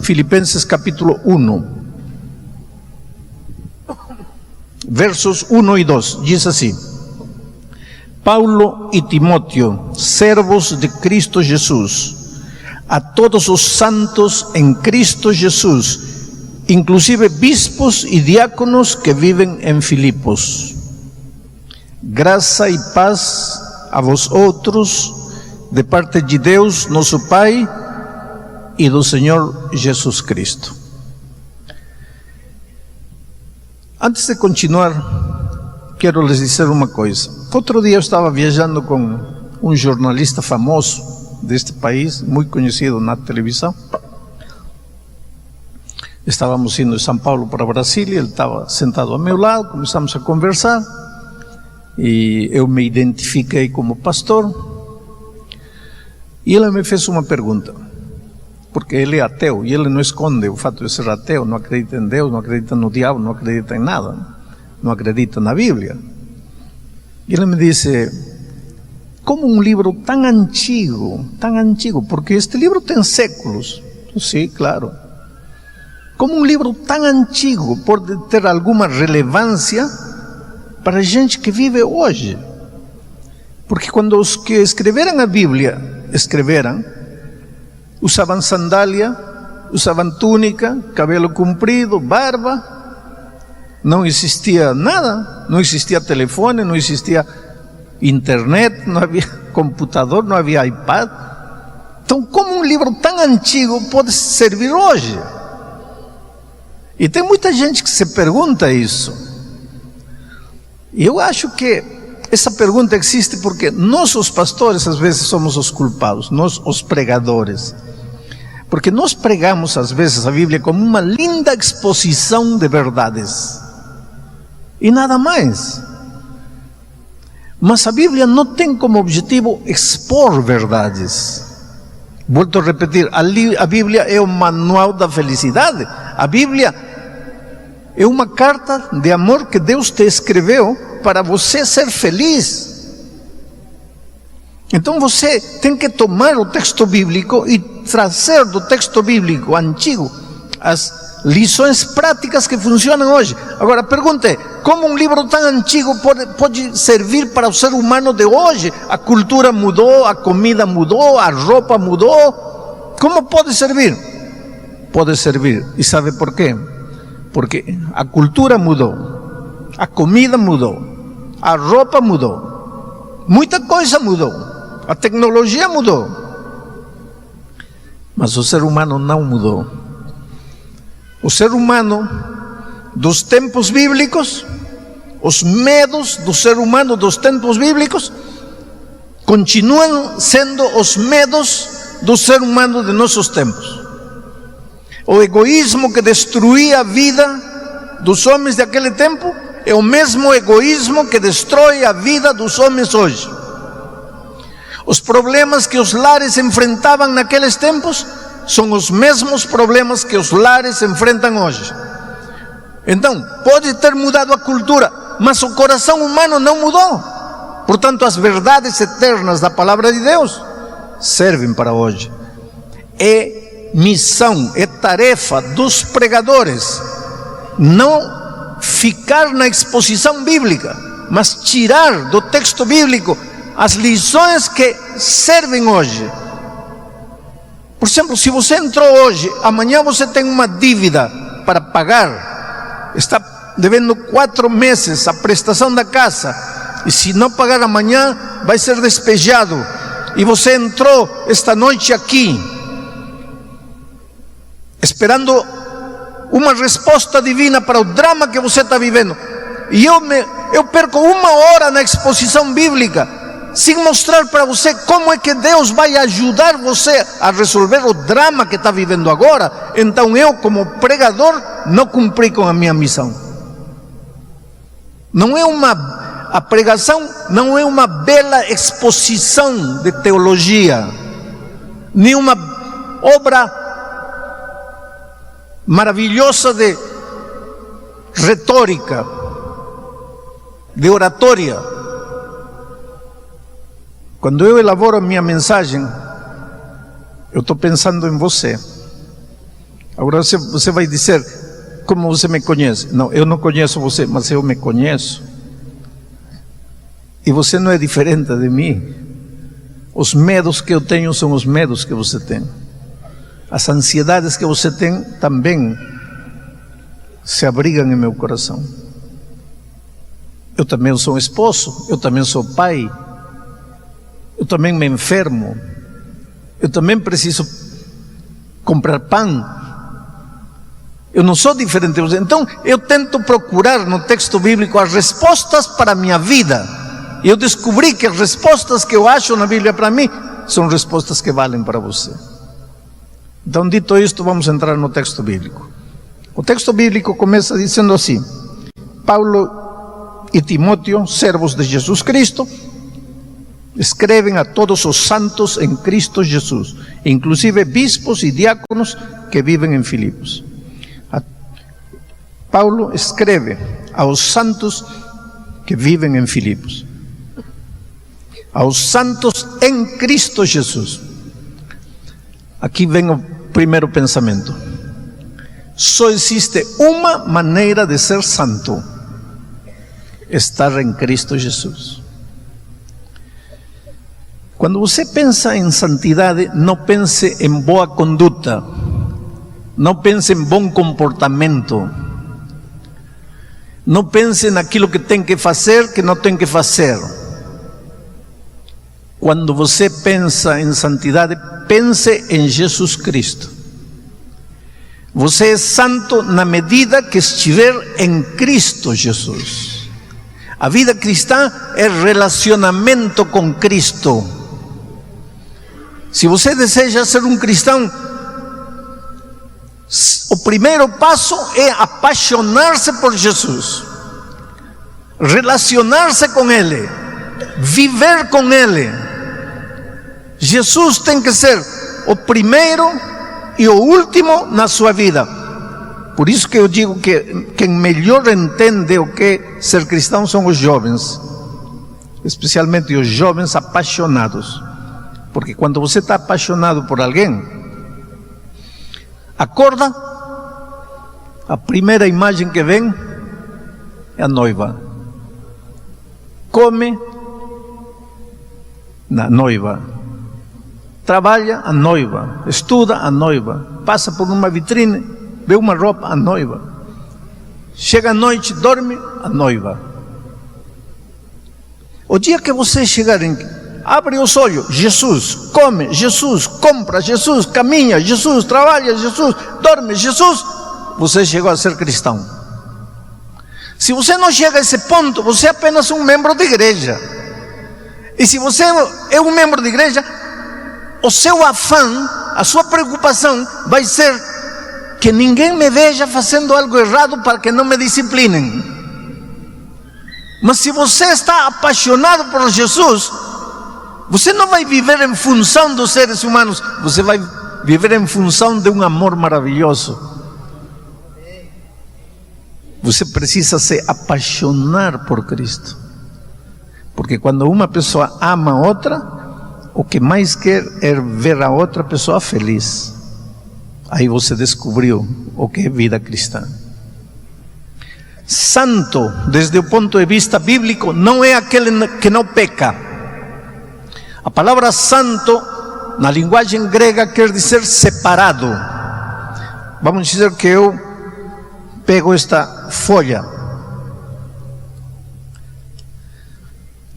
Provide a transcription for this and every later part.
Filipenses capítulo 1, versos 1 y 2, dice así: Paulo y Timoteo, servos de Cristo Jesús, a todos los santos en Cristo Jesús, inclusive bispos y diáconos que viven en Filipos. Graça e paz a vosotros, de parte de Deus, nosso Pai, e do Senhor Jesus Cristo. Antes de continuar, quero lhes dizer uma coisa. Outro dia eu estava viajando com um jornalista famoso deste país, muito conhecido na televisão. Estávamos indo de São Paulo para Brasília, ele estava sentado ao meu lado, começamos a conversar, e eu me identifiquei como pastor, e ele me fez uma pergunta, porque ele é ateu, e ele não esconde o fato de ser ateu, não acredita em Deus, não acredita no diabo, não acredita em nada, não acredita na Bíblia. E ele me disse: como um livro tão antigo, porque este livro tem séculos, sim, claro, como um livro tão antigo pode ter alguma relevância para a gente que vive hoje? Porque quando os que escreveram a Bíblia usavam sandália, usavam túnica, cabelo comprido, barba, não existia nada, não existia telefone, não existia internet, não havia computador, não havia iPad. Então, como um livro tão antigo pode servir hoje? E tem muita gente que se pergunta isso. E eu acho que essa pergunta existe porque nós, os pastores, às vezes somos os culpados, nós, os pregadores. Porque nós pregamos, às vezes, a Bíblia como uma linda exposição de verdades. E nada mais. Mas a Bíblia não tem como objetivo expor verdades. Volto a repetir, a Bíblia é o manual da felicidade. A Bíblia é uma carta de amor que Deus te escreveu para você ser feliz. Então você tem que tomar o texto bíblico e trazer do texto bíblico antigo as lições práticas que funcionam hoje. Agora pergunte, como um livro tão antigo pode servir para o ser humano de hoje? A cultura mudou, a comida mudou, a roupa mudou. Como pode servir? Pode servir. E sabe por quê? Porque a cultura mudou, a comida mudou, a roupa mudou, muita coisa mudou, a tecnologia mudou, mas o ser humano não mudou. O ser humano dos tempos bíblicos, os medos do ser humano dos tempos bíblicos, continuam sendo os medos do ser humano de nossos tempos. O egoísmo que destruía a vida dos homens daquele tempo é o mesmo egoísmo que destrói a vida dos homens hoje. Os problemas que os lares enfrentavam naqueles tempos são os mesmos problemas que os lares enfrentam hoje. Então, pode ter mudado a cultura, mas o coração humano não mudou. Portanto, as verdades eternas da palavra de Deus servem para hoje. É missão, é tarefa dos pregadores não ficar na exposição bíblica, mas tirar do texto bíblico as lições que servem hoje. Por exemplo, se você entrou hoje, amanhã você tem uma dívida para pagar, está devendo 4 meses a prestação da casa, e se não pagar amanhã vai ser despejado, e você entrou esta noite aqui esperando uma resposta divina para o drama que você está vivendo, e eu perco 1 hora na exposição bíblica sem mostrar para você como é que Deus vai ajudar você a resolver o drama que está vivendo agora. Então eu, como pregador, não cumpri com a minha missão. A pregação não é uma bela exposição de teologia, nem uma obra maravilhosa de retórica, de oratória. Quando eu elaboro a minha mensagem, eu estou pensando em você. Agora você vai dizer, como você me conhece? Não, eu não conheço você, mas eu me conheço. E você não é diferente de mim. Os medos que eu tenho são os medos que você tem. As ansiedades que você tem também se abrigam em meu coração. Eu também sou esposo, eu também sou pai, eu também me enfermo, eu também preciso comprar pão. Eu não sou diferente de você. Então eu tento procurar no texto bíblico as respostas para a minha vida. E eu descobri que as respostas que eu acho na Bíblia para mim são respostas que valem para você. Então, dito isto, vamos entrar no texto bíblico. O texto bíblico começa dizendo assim: Paulo e Timóteo, servos de Jesus Cristo, escrevem a todos os santos em Cristo Jesus, inclusive bispos e diáconos que vivem em Filipos. Paulo escreve aos santos que vivem em Filipos, aos santos em Cristo Jesus. Aqui vem o primeiro pensamento. Só existe uma maneira de ser santo: estar em Cristo Jesus. Quando você pensa em santidade, não pense em boa conduta, não pense em bom comportamento, não pense naquilo que tem que fazer, que não tem que fazer. Quando você pensa em santidade, pense em Jesus Cristo. Você é santo na medida que estiver em Cristo Jesus. A vida cristã é relacionamento com Cristo. Se você deseja ser um cristão, o primeiro passo é apaixonar-se por Jesus, relacionar-se com Ele, viver com Ele. Jesus tem que ser o primeiro e o último na sua vida. Por isso que eu digo que quem melhor entende o que é ser cristão são os jovens, especialmente os jovens apaixonados. Porque quando você está apaixonado por alguém, acorda, a primeira imagem que vem é a noiva. Come, na noiva. Trabalha, a noiva. Estuda, a noiva. Passa por uma vitrine, vê uma roupa, a noiva. Chega à noite, dorme, a noiva. O dia que você chegar abre os olhos, Jesus, come, Jesus, compra, Jesus, caminha, Jesus, trabalha, Jesus, dorme, Jesus, você chegou a ser cristão. Se você não chega a esse ponto, você é apenas um membro de igreja. E se você é um membro de igreja, o seu afã, a sua preocupação vai ser que ninguém me veja fazendo algo errado para que não me disciplinem. Mas se você está apaixonado por Jesus, você não vai viver em função dos seres humanos, você vai viver em função de um amor maravilhoso. Você precisa se apaixonar por Cristo. Porque quando uma pessoa ama a outra, o que mais quer é ver a outra pessoa feliz. Aí você descobriu o que é vida cristã. Santo, desde o ponto de vista bíblico, não é aquele que não peca. A palavra santo, na linguagem grega, quer dizer separado. Vamos dizer que eu pego esta folha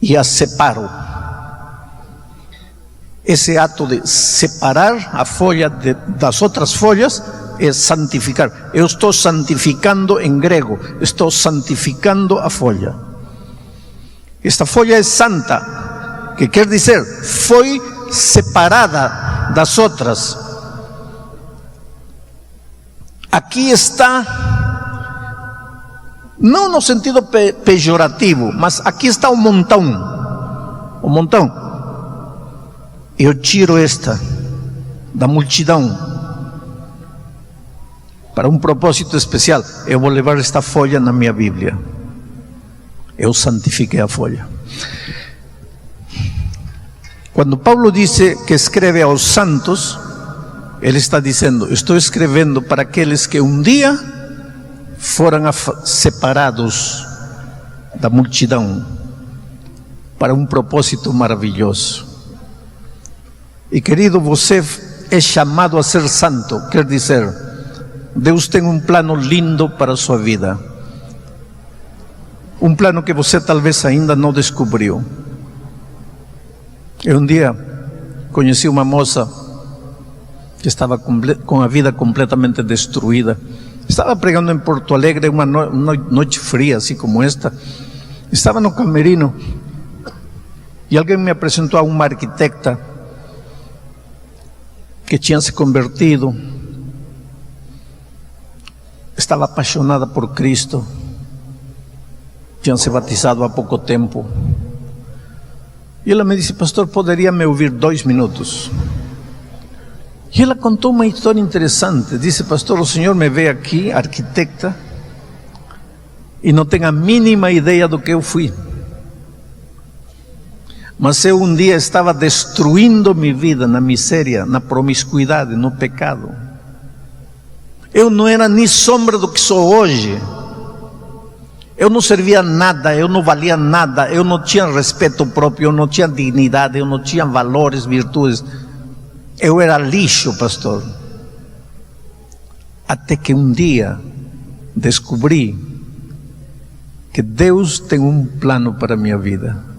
e a separo. Esse ato de separar a folha das outras folhas é santificar. Eu estou santificando em grego, estou santificando a folha. Esta folha é santa, que quer dizer, foi separada das outras. Aqui está, não no sentido pejorativo, mas aqui está o montão. O montão. Eu tiro esta da multidão para um propósito especial. Eu vou levar esta folha na minha Bíblia. Eu santifiquei a folha. Quando Paulo disse que escreve aos santos, ele está dizendo: estou escrevendo para aqueles que um dia foram separados da multidão para um propósito maravilhoso. E querido, você é chamado a ser santo. Quer dizer, Deus tem um plano lindo para a sua vida, um plano que você talvez ainda não descobriu. Eu um dia conheci uma moça que estava com a vida completamente destruída. Estava pregando em Porto Alegre uma noite fria, assim como esta. Estava no camerino e alguém me apresentou a uma arquitecta que tinha se convertido, estava apaixonada por Cristo, tinha se batizado há pouco tempo. E ela me disse: pastor, poderia me ouvir 2 minutos? E ela contou uma história interessante. Disse: pastor, o senhor me vê aqui, arquitecta, e não tem a mínima ideia do que eu fui. Mas eu um dia estava destruindo minha vida na miséria, na promiscuidade, no pecado. Eu não era nem sombra do que sou hoje. Eu não servia nada, eu não valia nada, eu não tinha respeito próprio, eu não tinha dignidade, eu não tinha valores, virtudes. Eu era lixo, pastor. Até que um dia descobri que Deus tem um plano para a minha vida.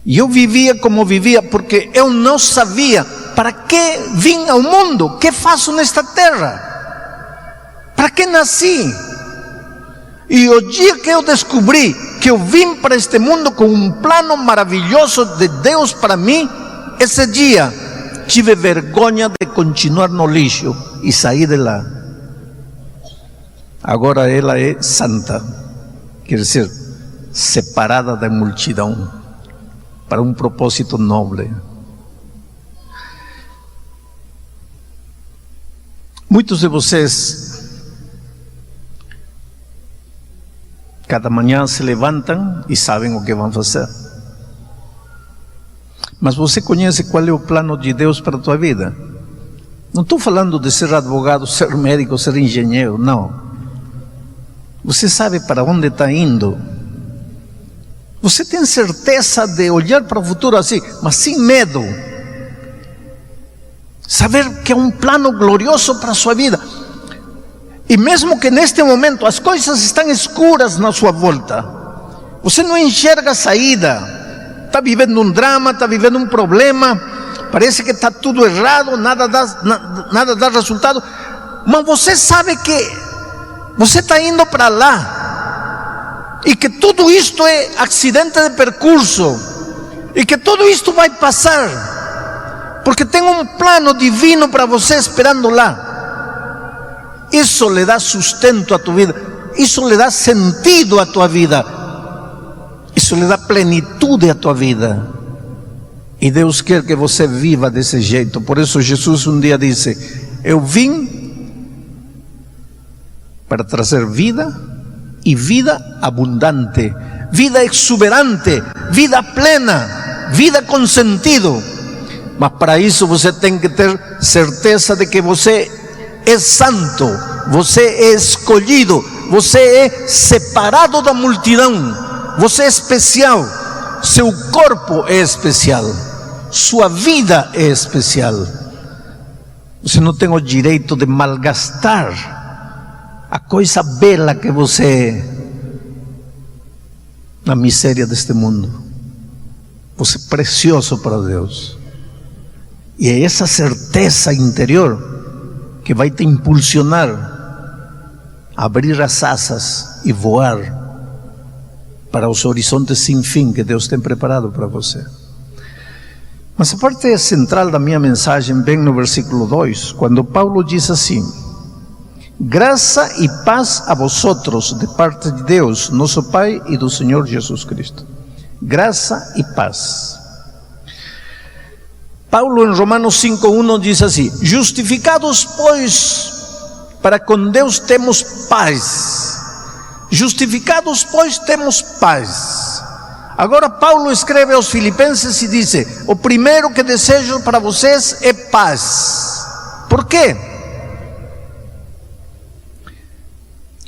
E eu vivia como vivia porque eu não sabia para que vim ao mundo, o que faço nesta terra, para que nasci. E o dia que eu descobri que eu vim para este mundo com um plano maravilhoso de Deus para mim, esse dia tive vergonha de continuar no lixo e saí de lá. Agora ela é santa, quer dizer, separada da multidão, para um propósito nobre. Muitos de vocês, cada manhã se levantam e sabem o que vão fazer. Mas você conhece qual é o plano de Deus para a tua vida? Não estou falando de ser advogado, ser médico, ser engenheiro, não. Você sabe para onde está indo. Você tem certeza de olhar para o futuro assim, mas sem medo. Saber que é um plano glorioso para a sua vida. E mesmo que neste momento as coisas estão escuras na sua volta, você não enxerga a saída. Está vivendo um drama, está vivendo um problema, parece que está tudo errado, nada dá resultado, mas você sabe que você está indo para lá, e que tudo isto é acidente de percurso, e que tudo isto vai passar, porque tem um plano divino para você esperando lá. Isso lhe dá sustento à tua vida, isso lhe dá sentido à tua vida, isso lhe dá plenitude à tua vida. E Deus quer que você viva desse jeito. Por isso Jesus um dia disse: eu vim para trazer vida, e vida abundante, vida exuberante, vida plena, vida com sentido. Mas para isso você tem que ter certeza de que você é santo, você é escolhido, você é separado da multidão. Você é especial, seu corpo é especial, sua vida é especial. Você não tem o direito de malgastar a coisa bela que você é na miséria deste mundo. Você é precioso para Deus. E é essa certeza interior que vai te impulsionar a abrir as asas e voar para os horizontes sem fim que Deus tem preparado para você. Mas a parte central da minha mensagem vem no versículo 2, quando Paulo diz assim: graça e paz a vosotros de parte de Deus, nosso Pai, e do Senhor Jesus Cristo. Graça e paz. Paulo em Romanos 5:1 diz assim: justificados, pois, para com Deus temos paz. Justificados, pois, temos paz. Agora Paulo escreve aos Filipenses e diz: o primeiro que desejo para vocês é paz. Por quê?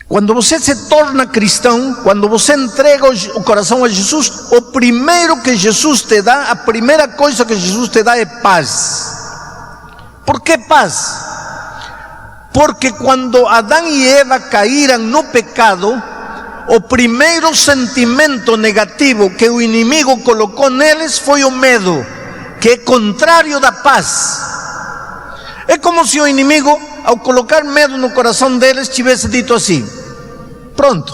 Quando você se torna cristão, quando você entrega o coração a Jesus, o primeiro que Jesus te dá, a primeira coisa que Jesus te dá é paz. Por que paz? Porque quando Adão e Eva caíram no pecado, o primeiro sentimento negativo que o inimigo colocou neles foi o medo, que é contrário da paz. É como se o inimigo, ao colocar medo no coração deles, tivesse dito assim: pronto,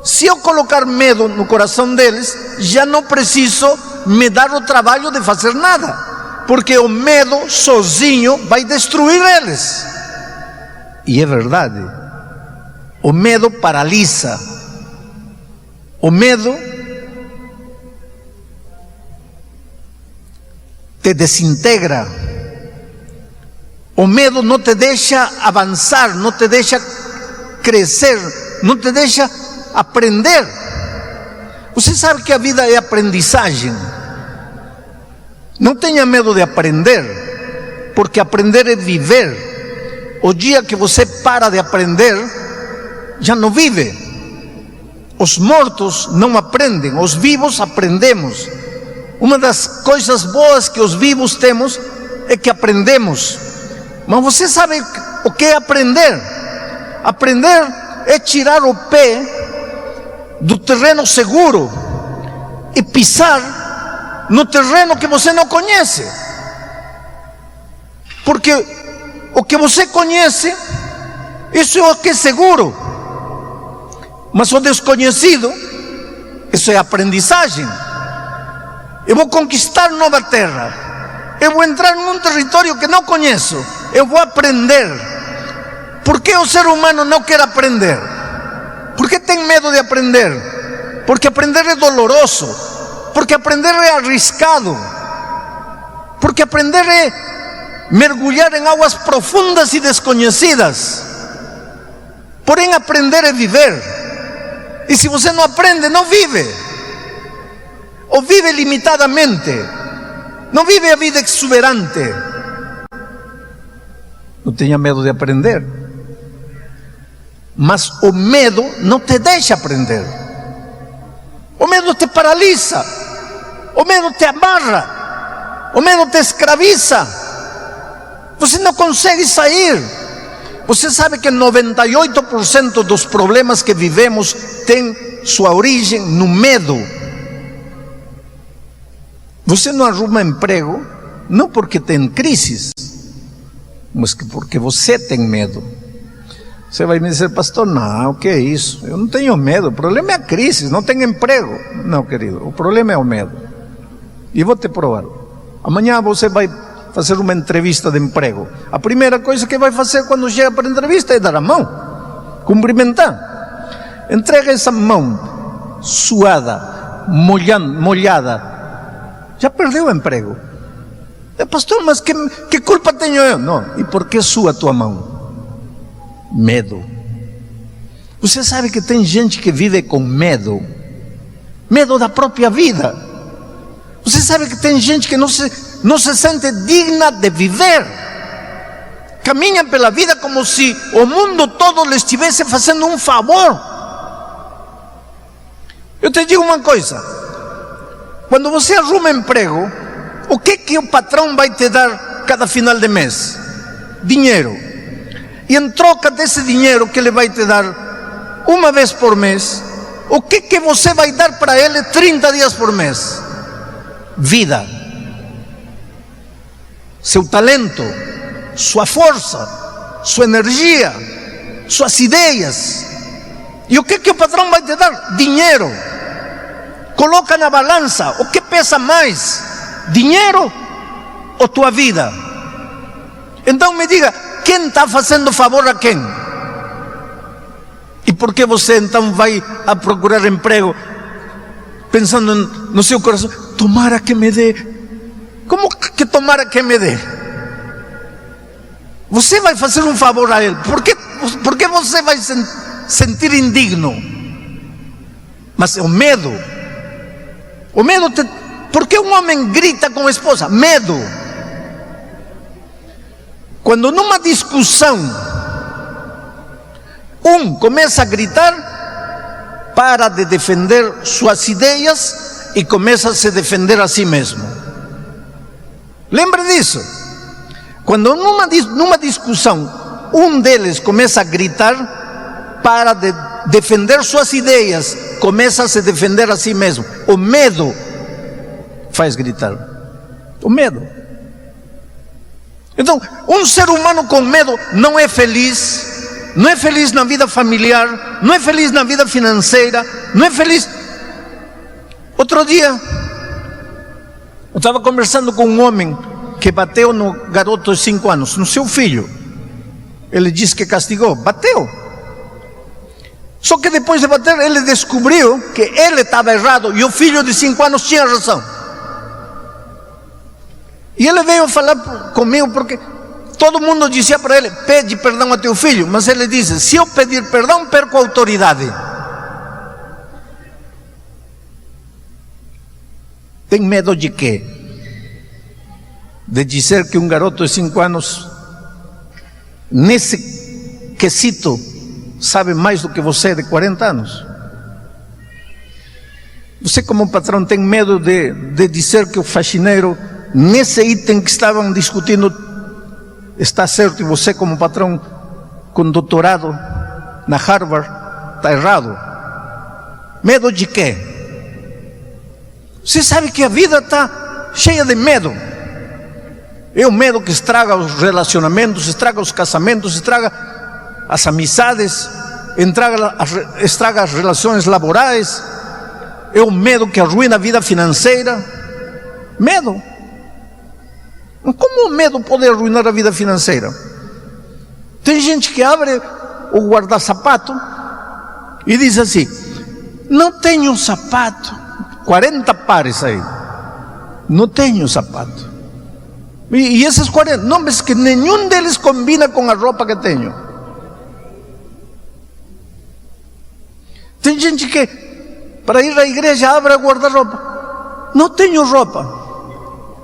se eu colocar medo no coração deles, já não preciso me dar o trabalho de fazer nada, porque o medo sozinho vai destruir eles. E é verdade, o medo paralisa, o medo te desintegra, o medo não te deixa avançar, não te deixa crescer, não te deixa aprender. Você sabe que a vida é aprendizagem. Não tenha medo de aprender, porque aprender é viver. O dia que você para de aprender, já não vive. Os mortos não aprendem, os vivos aprendemos. Uma das coisas boas que os vivos temos é que aprendemos. Mas você sabe o que é aprender? Aprender é tirar o pé do terreno seguro e pisar no terreno que você não conhece. Porque o que você conhece, isso é o que é seguro. Mas o desconhecido, isso é aprendizagem. Eu vou conquistar nova terra, eu vou entrar num território que não conheço, eu vou aprender. Por que o ser humano não quer aprender? Por que tem medo de aprender? Porque aprender é doloroso, porque aprender é arriscado, porque aprender é mergulhar em águas profundas e desconhecidas. Porém, aprender é viver. E se você não aprende, não vive. Ou vive limitadamente, não vive a vida exuberante. Não tenha medo de aprender. Mas o medo não te deixa aprender. O medo te paralisa, o medo te amarra, o medo te escraviza. Você não consegue sair. Você sabe que 98% dos problemas que vivemos tem sua origem no medo. Você não arruma emprego não porque tem crises, mas porque você tem medo. Você vai me dizer: pastor, não, o que é isso? Eu não tenho medo, o problema é a crise, não tenho emprego. Não, querido, o problema é o medo. E vou te provar. Amanhã você vai fazer uma entrevista de emprego. A primeira coisa que vai fazer quando chega para a entrevista é dar a mão, cumprimentar. Entrega essa mão suada, molhada. Já perdeu o emprego. Pastor, mas que culpa tenho eu? Não, e por que sua tua mão? Medo. Você sabe que tem gente que vive com medo, medo da própria vida. Você sabe que tem gente que não se sente digna de viver, caminha pela vida como se o mundo todo lhe estivesse fazendo um favor. Eu te digo uma coisa: quando você arruma emprego, o que o patrão vai te dar cada final de mês? Dinheiro. E em troca desse dinheiro que ele vai te dar uma vez por mês, o que você vai dar para ele 30 dias por mês? Vida. Seu talento, sua força, sua energia, suas ideias. E o que o patrão vai te dar? Dinheiro. Coloca na balança, o que pesa mais? Dinheiro ou tua vida? Então me diga, quem está fazendo favor a quem? E por que você então vai a procurar emprego pensando no seu coração: tomara que me dê? Como que tomara que me dê? Você vai fazer um favor a ele. Por que você vai sentir indigno? Mas o medo. O medo por que um homem grita com a esposa? Medo. Quando numa discussão começa a gritar, para de defender suas ideias e começa a se defender a si mesmo. Lembre disso. Quando numa discussão deles começa a gritar, para de defender suas ideias, começa a se defender a si mesmo. O medo faz gritar. O medo. Então, um ser humano com medo não é feliz. Não é feliz na vida familiar, não é feliz na vida financeira, não é feliz. Outro dia, eu estava conversando com um homem que bateu no garoto de 5 anos, no seu filho. Ele disse que castigou, bateu. Só que depois de bater, ele descobriu que ele estava errado e o filho de 5 anos tinha razão. E ele veio falar comigo porque todo mundo dizia para ele: pede perdão a teu filho. Mas ele disse: se eu pedir perdão, perco a autoridade. Tem medo de quê? De dizer que um garoto de 5 anos, nesse quesito, sabe mais do que você de 40 anos? Você, como patrão, tem medo de dizer que o faxineiro, nesse item que estavam discutindo, está certo, e você, como patrão com doutorado na Harvard, está errado? Medo de quê? Você sabe que a vida está cheia de medo. É o medo que estraga os relacionamentos, estraga os casamentos, estraga as amizades, estraga as relações laborais. É o medo que arruina a vida financeira. Medo. Como o medo pode arruinar a vida financeira? Tem gente que abre o guarda-sapato e diz assim: não tenho sapato. 40 pares aí. Não tenho sapato. E esses 40, não, mas que nenhum deles combina com a roupa que tenho. Tem gente que, para ir à igreja, abre o guarda-roupa. Não tenho roupa.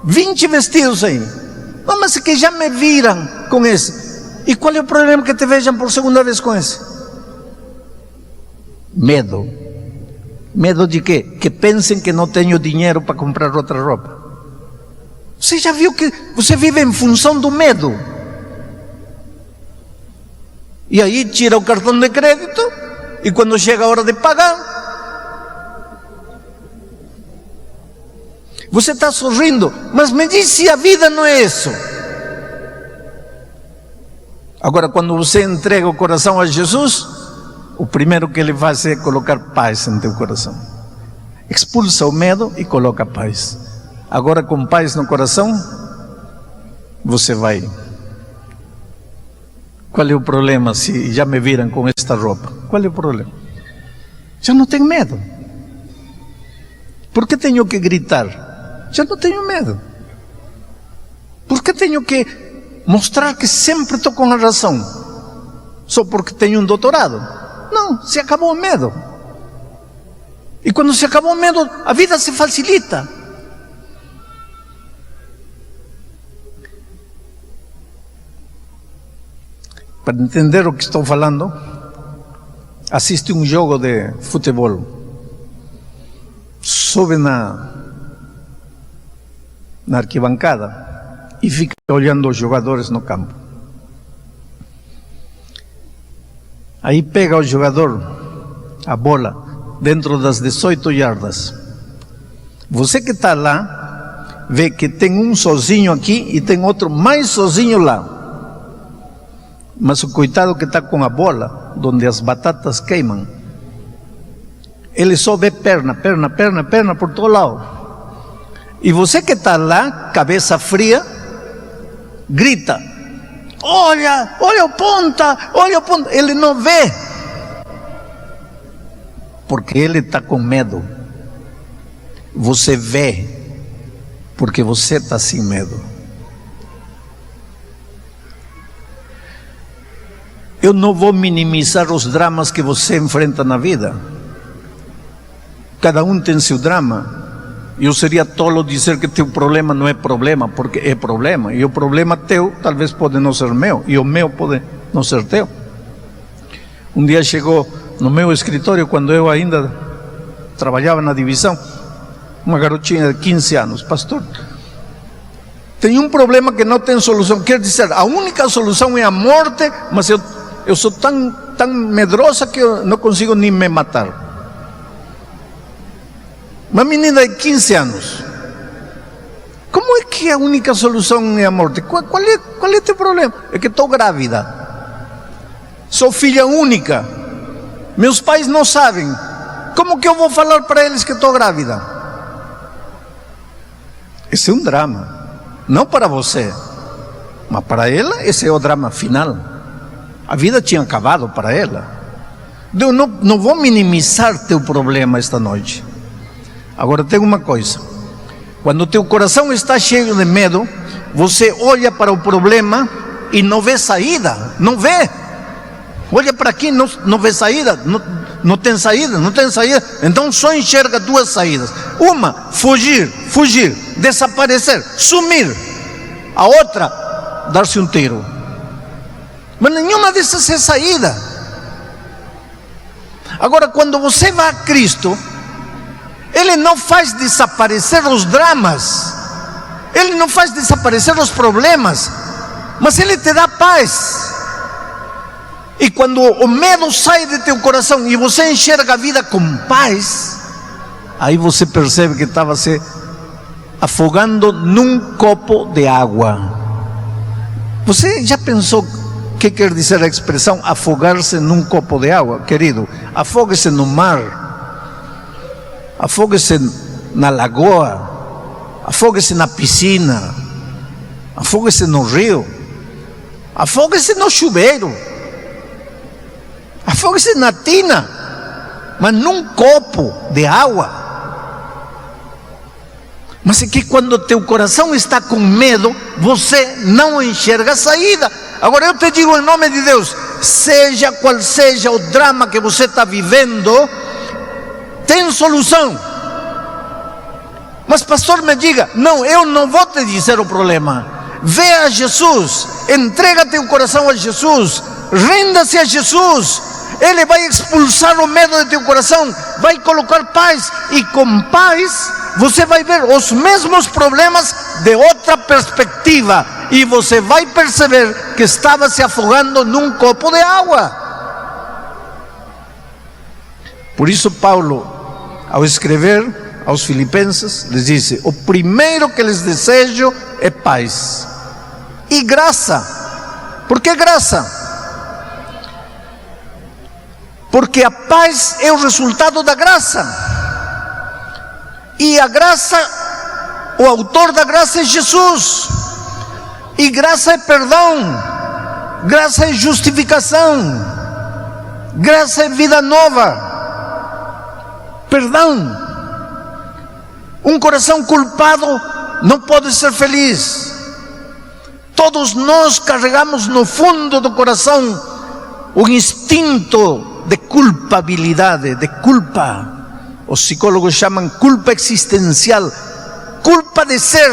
20 vestidos aí. Não, mas que já me viram com esse. E qual é o problema que te vejam por segunda vez com esse? Medo. Medo de quê? Que pensem que não tenho dinheiro para comprar outra roupa. Você já viu que você vive em função do medo? E aí tira o cartão de crédito, e quando chega a hora de pagar, você está sorrindo, mas me diz se a vida não é isso. Agora, quando você entrega o coração a Jesus, o primeiro que ele faz é colocar paz em teu coração. Expulsa o medo e coloca paz. Agora, com paz no coração, você vai. Qual é o problema se já me viram com esta roupa? Qual é o problema? Já não tenho medo. Por que tenho que gritar? Já não tenho medo. Por que tenho que mostrar que sempre estou com a razão? Só porque tenho um doutorado? Não, se acabou o medo. E quando se acabou o medo, a vida se facilita. Para entender o que estou falando, assiste um jogo de futebol. Sobe na arquibancada e fica olhando os jogadores no campo. Aí pega o jogador a bola dentro das 18 yardas. Você que está lá, vê que tem um sozinho aqui e tem outro mais sozinho lá. Mas o coitado que está com a bola, onde as batatas queimam, ele só vê perna por todo lado. E você que está lá, cabeça fria, grita: olha o ponta, olha o ponta. Ele não vê, porque ele está com medo. Você vê, porque você está sem medo. Eu não vou minimizar os dramas que você enfrenta na vida. Cada um tem seu drama. Eu seria tolo dizer que teu problema não é problema, porque é problema. E o problema teu talvez pode não ser meu, e o meu pode não ser teu. Um dia chegou no meu escritório, quando eu ainda trabalhava na divisão, uma garotinha de 15 anos. Pastor, tem um problema que não tem solução. Quer dizer, a única solução é a morte, mas eu sou tão medrosa que eu não consigo nem me matar. Uma menina de 15 anos. Como é que a única solução é a morte? Qual é teu problema? É que estou grávida. Sou filha única. Meus pais não sabem. Como que eu vou falar para eles que estou grávida? Esse é um drama. Não para você, mas para ela esse é o drama final. A vida tinha acabado para ela. Eu não vou minimizar teu problema esta noite. Agora tem uma coisa: quando teu coração está cheio de medo, você olha para o problema e não vê saída. Não vê. Olha para aqui, não vê saída. Não tem saída, não tem saída. Então só enxerga duas saídas: uma, fugir, desaparecer, sumir. A outra, dar-se um tiro. Mas nenhuma dessas é saída. Agora, quando você vai a Cristo, Ele não faz desaparecer os dramas, Ele não faz desaparecer os problemas, mas Ele te dá paz. E quando o medo sai de teu coração e você enxerga a vida com paz, aí você percebe que estava se afogando num copo de água. Você já pensou o que quer dizer a expressão afogar-se num copo de água? Querido, afogue-se no mar, afogue-se na lagoa, afogue-se na piscina, afogue-se no rio, afogue-se no chuveiro, afogue-se na tina, mas num copo de água. Mas é que quando teu coração está com medo, você não enxerga a saída. Agora eu te digo em nome de Deus, seja qual seja o drama que você está vivendo, tem solução. Mas pastor, me diga, não, eu não vou te dizer o problema. Vê a Jesus, entrega teu coração a Jesus, renda-se a Jesus. Ele vai expulsar o medo de teu coração, vai colocar paz, e com paz você vai ver os mesmos problemas de outra perspectiva, e você vai perceber que estava se afogando num copo de água. Por isso Paulo, ao escrever aos Filipenses, lhes disse: o primeiro que lhes desejo é paz e graça. Por que graça? Porque a paz é o resultado da graça, e a graça, o autor da graça é Jesus, e graça é perdão, graça é justificação, graça é vida nova, perdão. Um coração culpado não pode ser feliz. Todos nós carregamos no fundo do coração o instinto de culpabilidade, de culpa. Os psicólogos chamam culpa existencial, culpa de ser,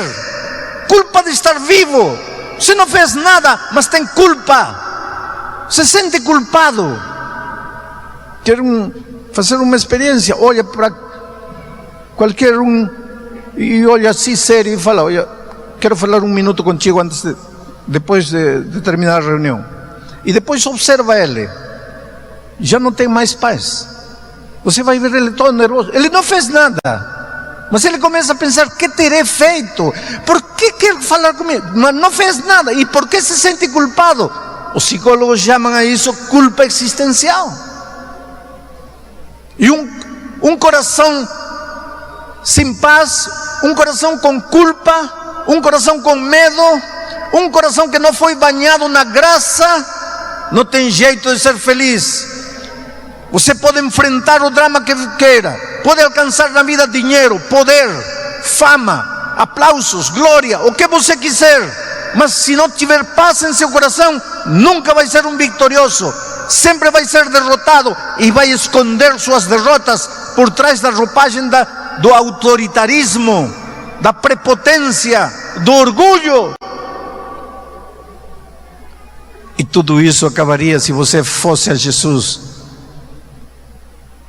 culpa de estar vivo. Você não fez nada, mas tem culpa, se sente culpado. Quero fazer uma experiência, olha para qualquer um e olha assim sério e fala: olha, quero falar um minuto contigo depois de terminar a reunião. E depois observa ele, já não tem mais paz. Você vai ver ele todo nervoso. Ele não fez nada, mas ele começa a pensar: que terei feito? Por que quer falar comigo? Mas não fez nada. E por que se sente culpado? Os psicólogos chamam a isso culpa existencial. E um coração sem paz, um coração com culpa, um coração com medo, um coração que não foi banhado na graça, não tem jeito de ser feliz. Você pode enfrentar o drama que queira, pode alcançar na vida dinheiro, poder, fama, aplausos, glória, o que você quiser, mas se não tiver paz em seu coração, nunca vai ser um vitorioso, sempre vai ser derrotado e vai esconder suas derrotas por trás da roupagem da do autoritarismo, da prepotência, do orgulho. E tudo isso acabaria se você fosse a Jesus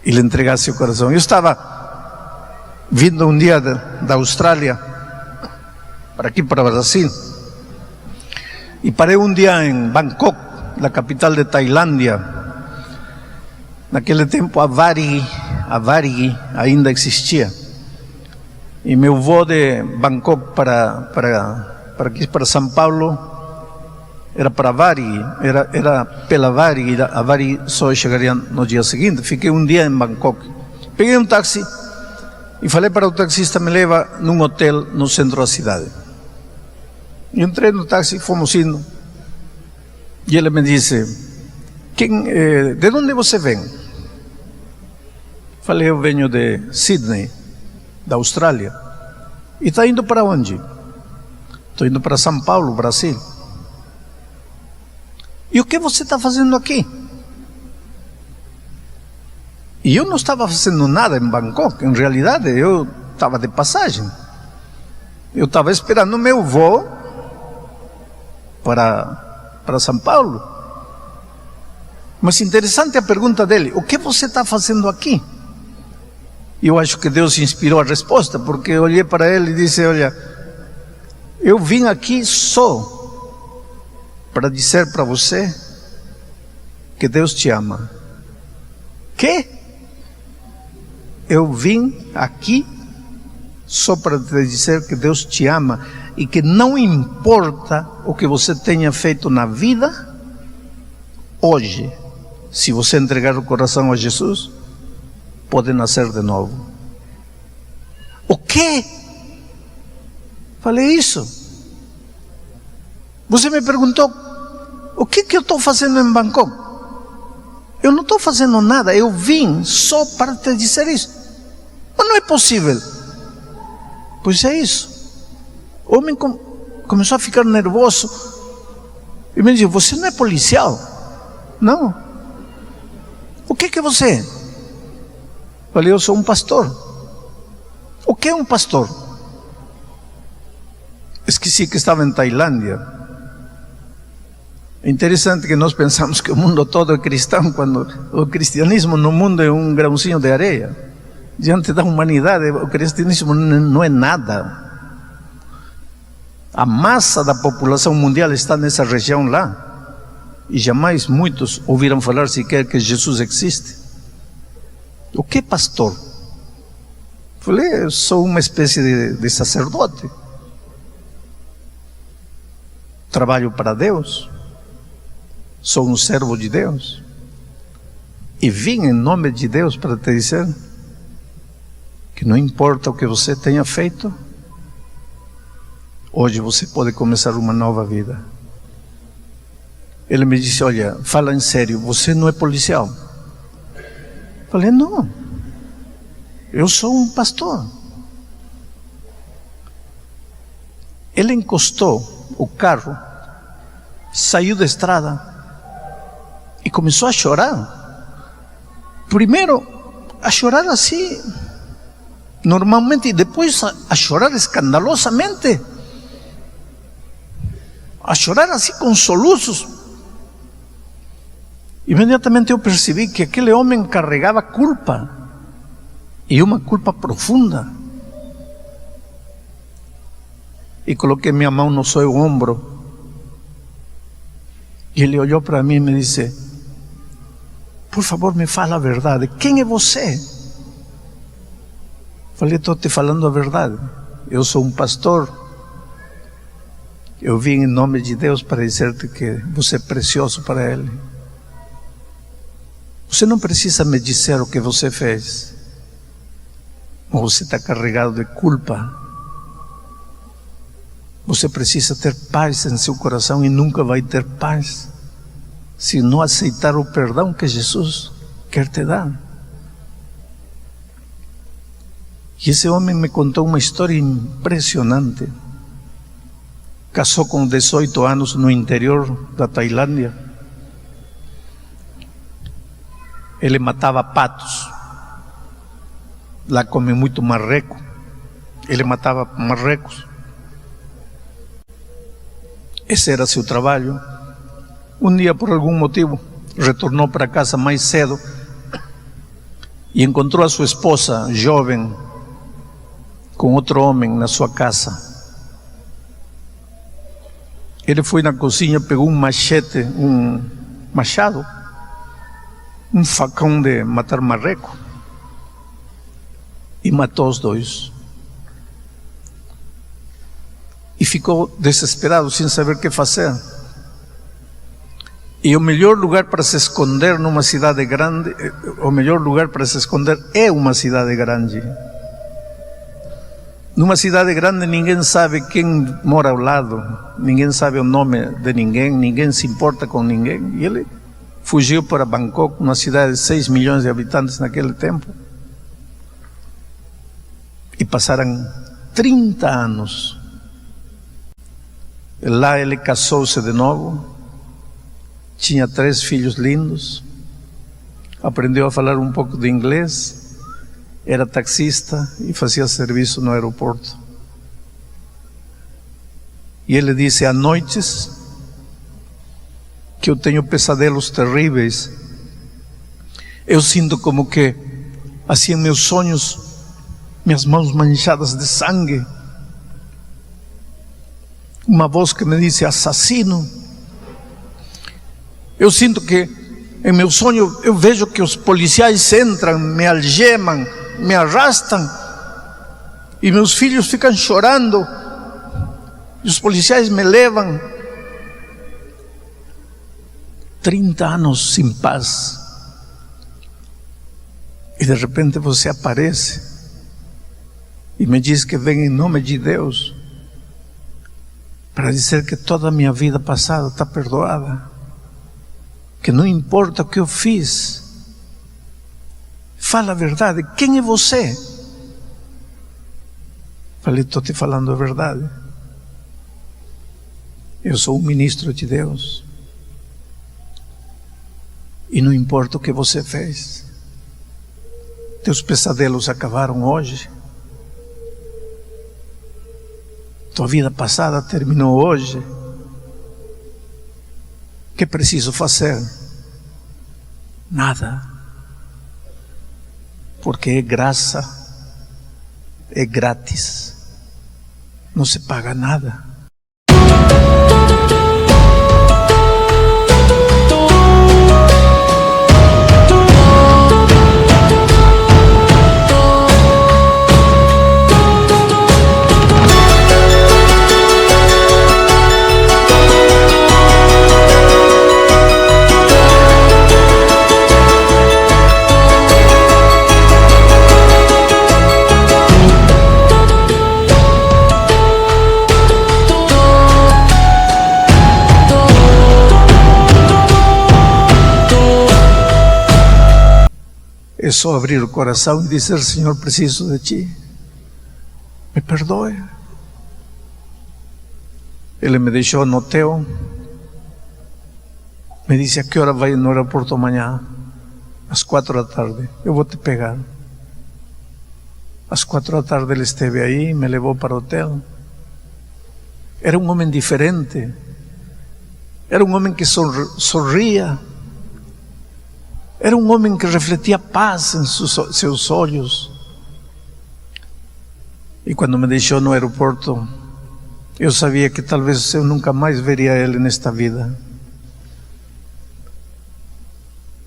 e lhe entregasse o coração. Eu estava vindo um dia da Austrália para aqui, para o Brasil, e parei um dia em Bangkok, na capital de Tailândia. Naquele tempo a Varig ainda existia. E meu voo de Bangkok para São Paulo era para Varig, era pela Varig, a Varig só chegaria no dia seguinte. Fiquei um dia em Bangkok. Peguei um táxi e falei para o taxista, me leva num hotel no centro da cidade. E entrei no táxi, fomos indo. E ele me disse: de onde você vem? Falei: eu venho de Sydney, da Austrália. E está indo para onde? Estou indo para São Paulo, Brasil. E o que você está fazendo aqui? E eu não estava fazendo nada em Bangkok. Em realidade, eu estava de passagem. Eu estava esperando o meu voo para São Paulo. Mas interessante a pergunta dele: o que você está fazendo aqui? E eu acho que Deus inspirou a resposta, porque eu olhei para ele e disse: olha, eu vim aqui só para dizer para você que Deus te ama. Que? Eu vim aqui só para te dizer que Deus te ama e que não importa o que você tenha feito na vida, hoje, se você entregar o coração a Jesus, pode nascer de novo. O quê? Falei: isso. Você me perguntou o que eu estou fazendo em Bangkok. Eu não estou fazendo nada, eu vim só para te dizer isso. Mas não é possível. Pois é isso. O homem começou a ficar nervoso e me disse: você não é policial? Não. O que você é? Falei: eu sou um pastor. O que é um pastor? Esqueci que estava em Tailândia. É interessante que nós pensamos que o mundo todo é cristão, quando o cristianismo no mundo é um grãozinho de areia. Diante da humanidade, o cristianismo não é nada. A massa da população mundial está nessa região lá. E jamais muitos ouviram falar sequer que Jesus existe. O que é pastor? Falei: eu sou uma espécie de sacerdote. Trabalho para Deus. Sou um servo de Deus. E vim em nome de Deus para te dizer que não importa o que você tenha feito, hoje você pode começar uma nova vida. Ele me disse: olha, fala em sério, você não é policial? Falei: não, eu sou um pastor. Ele encostou o carro, saiu da estrada e começou a chorar. Primeiro a chorar assim, normalmente, e depois a chorar escandalosamente, a chorar assim com soluços. Imediatamente eu percebi que aquele homem carregava culpa, e uma culpa profunda. E coloquei minha mão no seu ombro, e ele olhou para mim e me disse: por favor, me fala a verdade, quem é você? Falei: estou te falando a verdade, eu sou um pastor, eu vim em nome de Deus para dizer-te que você é precioso para Ele. Você não precisa me dizer o que você fez, mas você está carregado de culpa. Você precisa ter paz em seu coração e nunca vai ter paz se não aceitar o perdão que Jesus quer te dar. E esse homem me contou uma história impressionante. Casou com 18 anos no interior da Tailândia. Ele matava patos. Lá come muito marreco. Ele matava marrecos. Esse era seu trabalho. Um dia, por algum motivo, retornou para casa mais cedo e encontrou a sua esposa jovem com outro homem na sua casa. Ele foi na cozinha, pegou um machete, um machado, um facão de matar marreco e matou os dois. E ficou desesperado, sem saber o que fazer. E o melhor lugar para se esconder numa cidade grande, o melhor lugar para se esconder é uma cidade grande. Numa cidade grande ninguém sabe quem mora ao lado, ninguém sabe o nome de ninguém, ninguém se importa com ninguém. E ele fugiu para Bangkok, uma cidade de 6 milhões de habitantes naquele tempo. E passaram 30 anos. Lá ele casou-se de novo, tinha 3 filhos lindos, aprendeu a falar um pouco de inglês, era taxista e fazia serviço no aeroporto. E ele disse: há noites que eu tenho pesadelos terríveis. Eu sinto como que, assim em meus sonhos, minhas mãos manchadas de sangue. Uma voz que me disse: assassino. Eu sinto que em meu sonho eu vejo que os policiais entram, me algemam, me arrastam e meus filhos ficam chorando e os policiais me levam. 30 anos sem paz e de repente você aparece e me diz que vem em nome de Deus para dizer que toda a minha vida passada está perdoada, que não importa o que eu fiz. Fala a verdade, quem é você? Falei: estou te falando a verdade. Eu sou um ministro de Deus. E não importa o que você fez. Teus pesadelos acabaram hoje. Tua vida passada terminou hoje. O que preciso fazer? Nada. Porque é graça, é grátis, não se paga nada. É só abrir o coração e dizer: Senhor, preciso de Ti, me perdoe. Ele me deixou no hotel, me disse: a que hora vai no aeroporto amanhã? Às 4 da tarde, eu vou te pegar. Às 4 da tarde ele esteve aí, me levou para o hotel. Era um homem diferente, era um homem que sorria. Era um homem que refletia paz em seus olhos. E quando me deixou no aeroporto, eu sabia que talvez eu nunca mais veria ele nesta vida.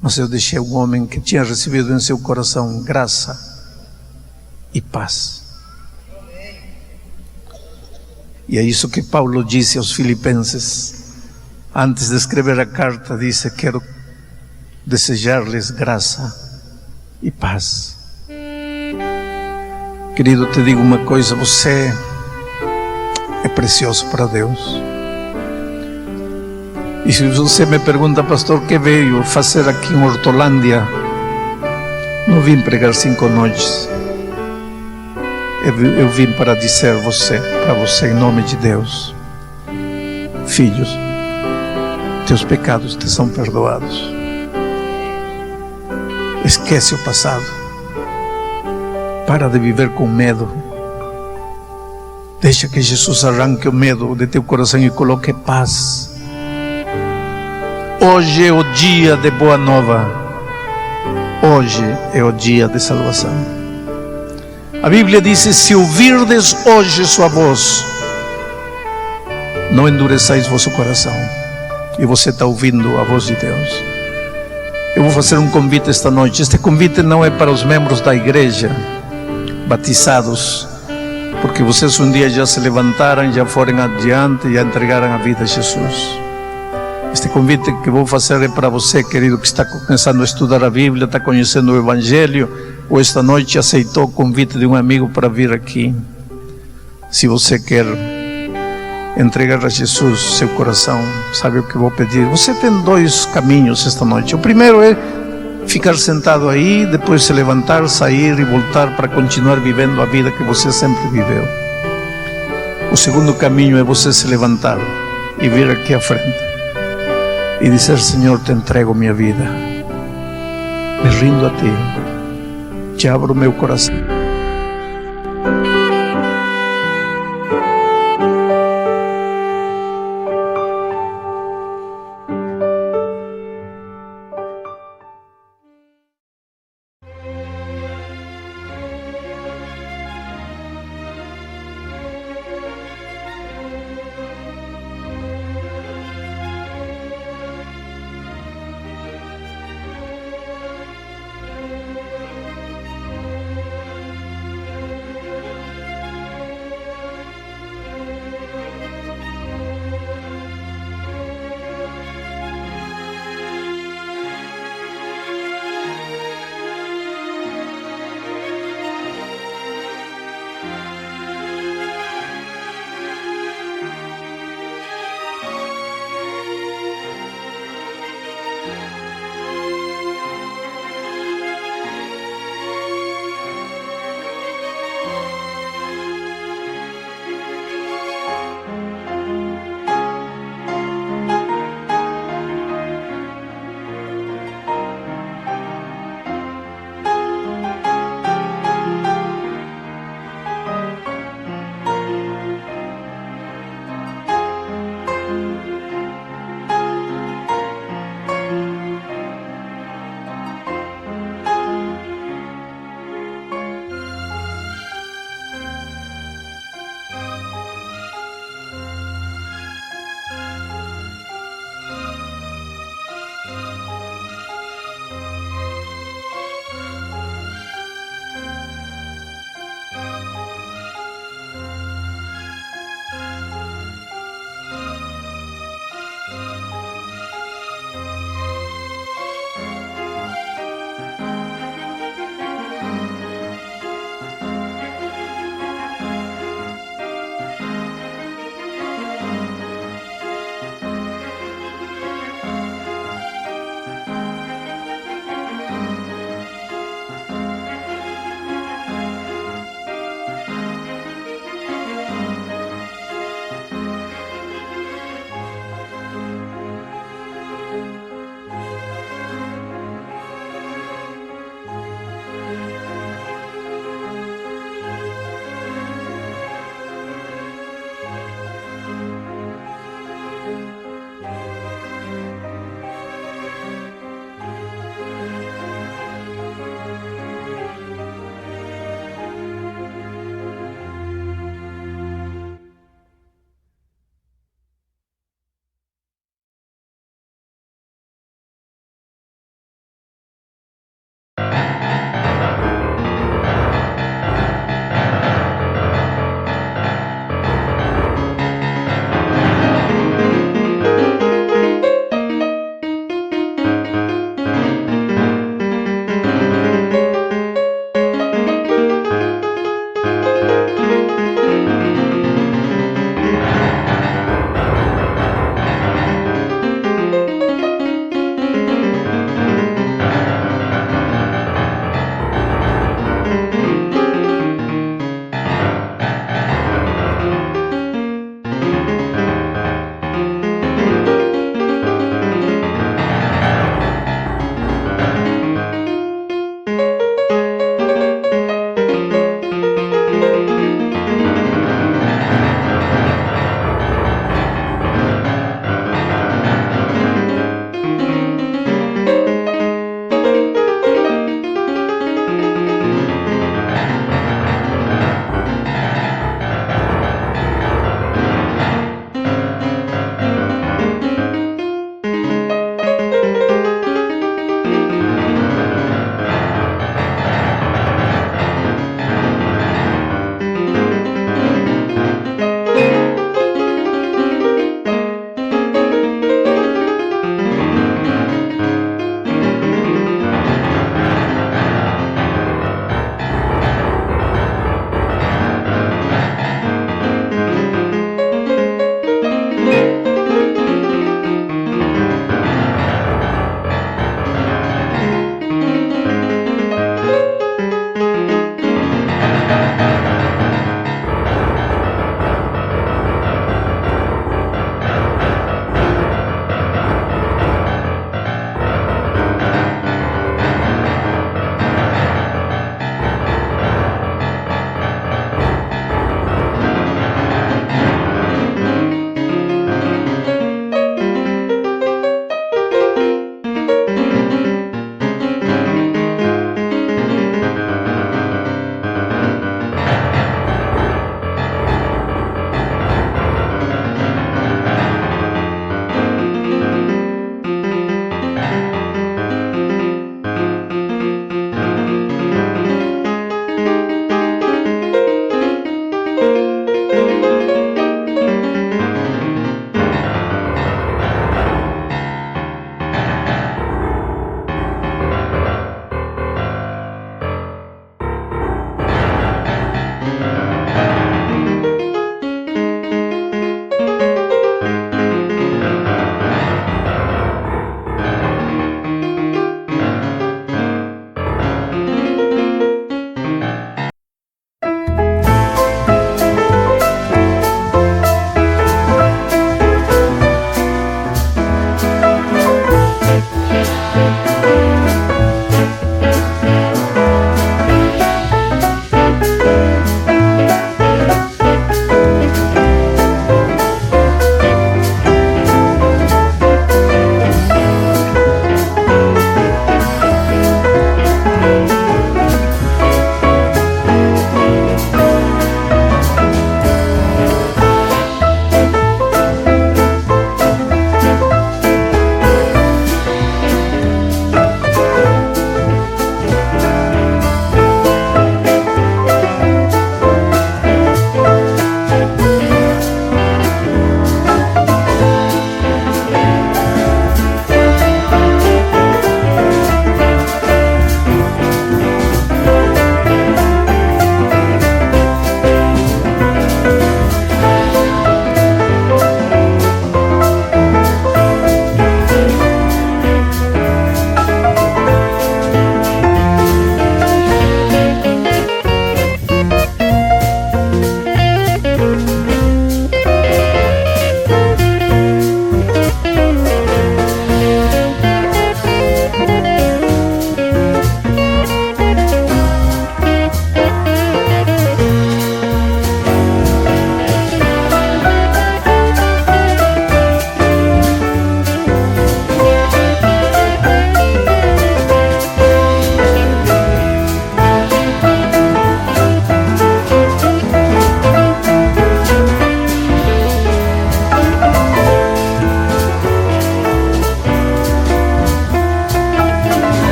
Mas eu deixei um homem que tinha recebido em seu coração graça e paz. E é isso que Paulo disse aos Filipenses. Antes de escrever a carta, disse: quero desejar-lhes graça e paz. Querido, te digo uma coisa: você é precioso para Deus. E se você me pergunta: pastor, o que veio fazer aqui em Hortolândia? Não vim pregar 5 noites. Eu vim para dizer para você, em nome de Deus: filhos, teus pecados te são perdoados. Esquece o passado. Para de viver com medo. Deixa que Jesus arranque o medo de teu coração e coloque paz. Hoje é o dia de boa nova. Hoje é o dia de salvação. A Bíblia diz: se ouvirdes hoje sua voz, não endureçais vosso coração. E você está ouvindo a voz de Deus. Eu vou fazer um convite esta noite. Este convite não é para os membros da igreja batizados, porque vocês um dia já se levantaram, já foram adiante, já entregaram a vida a Jesus. Este convite que vou fazer é para você, querido, que está começando a estudar a Bíblia, está conhecendo o Evangelho, ou esta noite aceitou o convite de um amigo para vir aqui. Se você quer entregar a Jesus seu coração, sabe o que vou pedir? Você tem dois caminhos esta noite. O primeiro é ficar sentado aí, depois se levantar, sair e voltar para continuar vivendo a vida que você sempre viveu. O segundo caminho é você se levantar e vir aqui à frente e dizer: Senhor, te entrego minha vida, me rindo a ti, te abro meu coração.